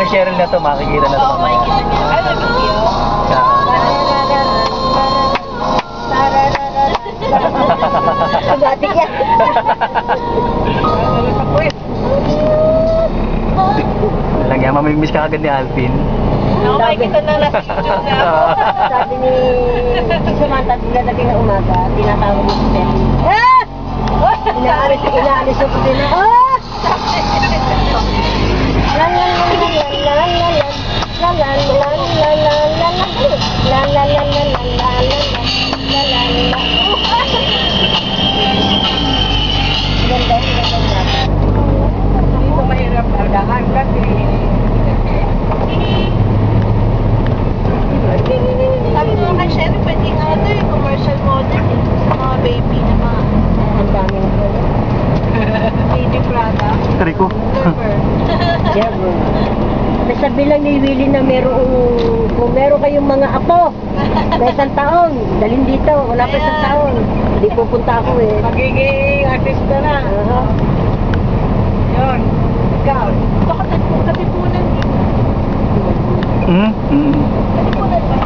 Cheryl na to, makikita na to. Oo, makikita niya. Ay, nag-video. Batik yan. Lang yan, mamimiss ka agad ni Alvin. Ako, makikita na na picture na ako. Sabi ni Samantha, dating na umaga, tinatawag mo si Pepe. Ah! Inaalis yung puti na. Ah! Dito mahirap ardahan kasi. Sabi ko kay Sherry, pwede nga ito yung commercial model eh. Mga baby na mga. Ang daming Baby Prada. Rico. Jabber. Nasabi lang ni Willie na kung meron kayong mga apo na 1 taon, dalhin dito, wala pa 1 taon. Hindi pupunta ako eh. Magiging artista na. Yun. Ikaw. Baka katipunan din. Katipunan ba?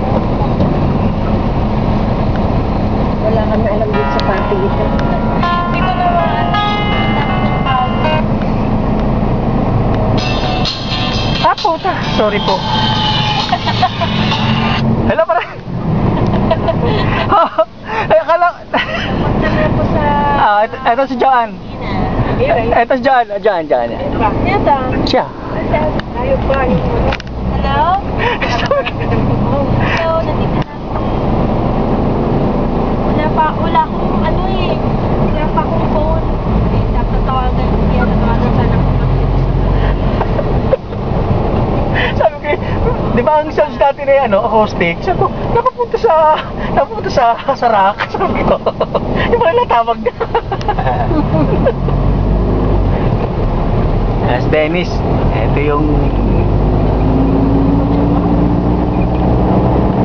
Wala kami alam din sa party ito. Hindi ko naman. Ah, puta. Sorry po. Hello, pare. Ay, akala... Punta po sa... Ito si Joan. Ito si Joan. Joan. Yata. Siya. Ayaw pa. Hello? Hello, nandito na. Wala akong ano eh. Wala pa akong phone. Eh, dapat tawagan yan. Tawagan sana ko. Sabi ko, di ba ang sales dati na yan, hosting? Sabi ko, napapunta sa rack. Sabi ko, yung mga natawag na. As Dennis, ito yung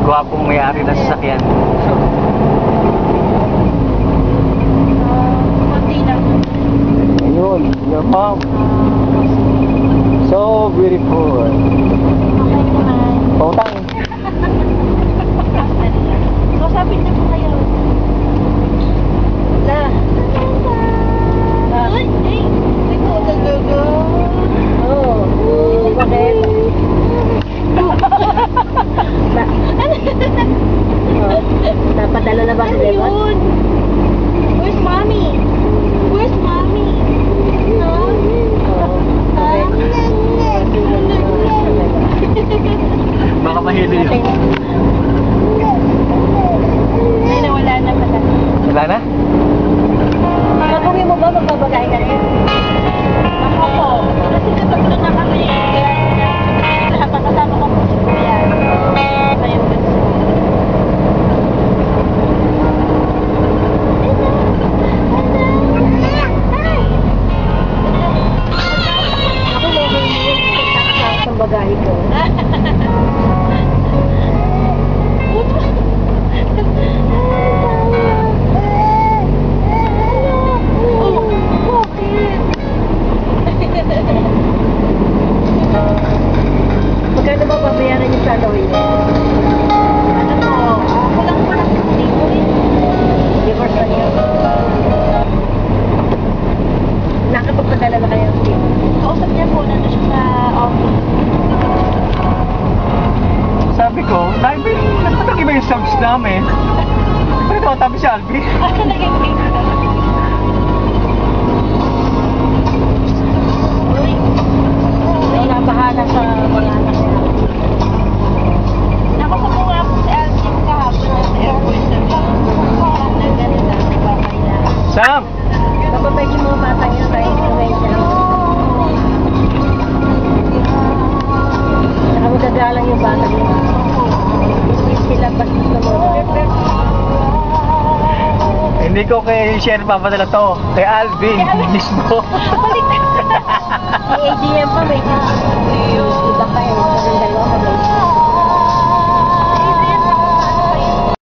gwapong may-ari na sasakyan. Konti lang. Ayun, your mom. So beautiful. Okay naman. Pautang. Kausapin na po kayo. Na. Ay, ay. Ito, go. Oo. Bakit? Napadala na ba si Ano Devon? yun? Where's mommy? Where's mommy? No? Baka mahilo yun. Ay, nawala na pala. Wala na? Gagawin mo ba magbabagay ka rin? Ako po. Kasi katatlo na kami. Kaya lahat ang kasama ko po si Kuya. Ayun, gusto. Ako na yung bagahe ko. Magkano ba babayaran yung salary niya? Ano po? Ako lang po lang dito eh. Divorce na niya. Nakapagpadala na kayo? Kausap niya po, nandun siya sa office. Sabi ko, nagpatagi ba yung subs namin? Pero tumatabi si Albi. Ako naging pink na. May nabahala sa mga anak niya. Nakusap ko nga po si Alvin kahapon na sa airport. Sabi ko, nagganito na, nagpapailan. Sam! Kapabay yung mga bata niya kahit may siya. Saka magagalang yung bata niya. Hindi sila basta sa mga. Hindi ko kay Sherry papadala to. Kay Alvin mismo. May AGM pa, may iba pa eh. Sa dalawa, may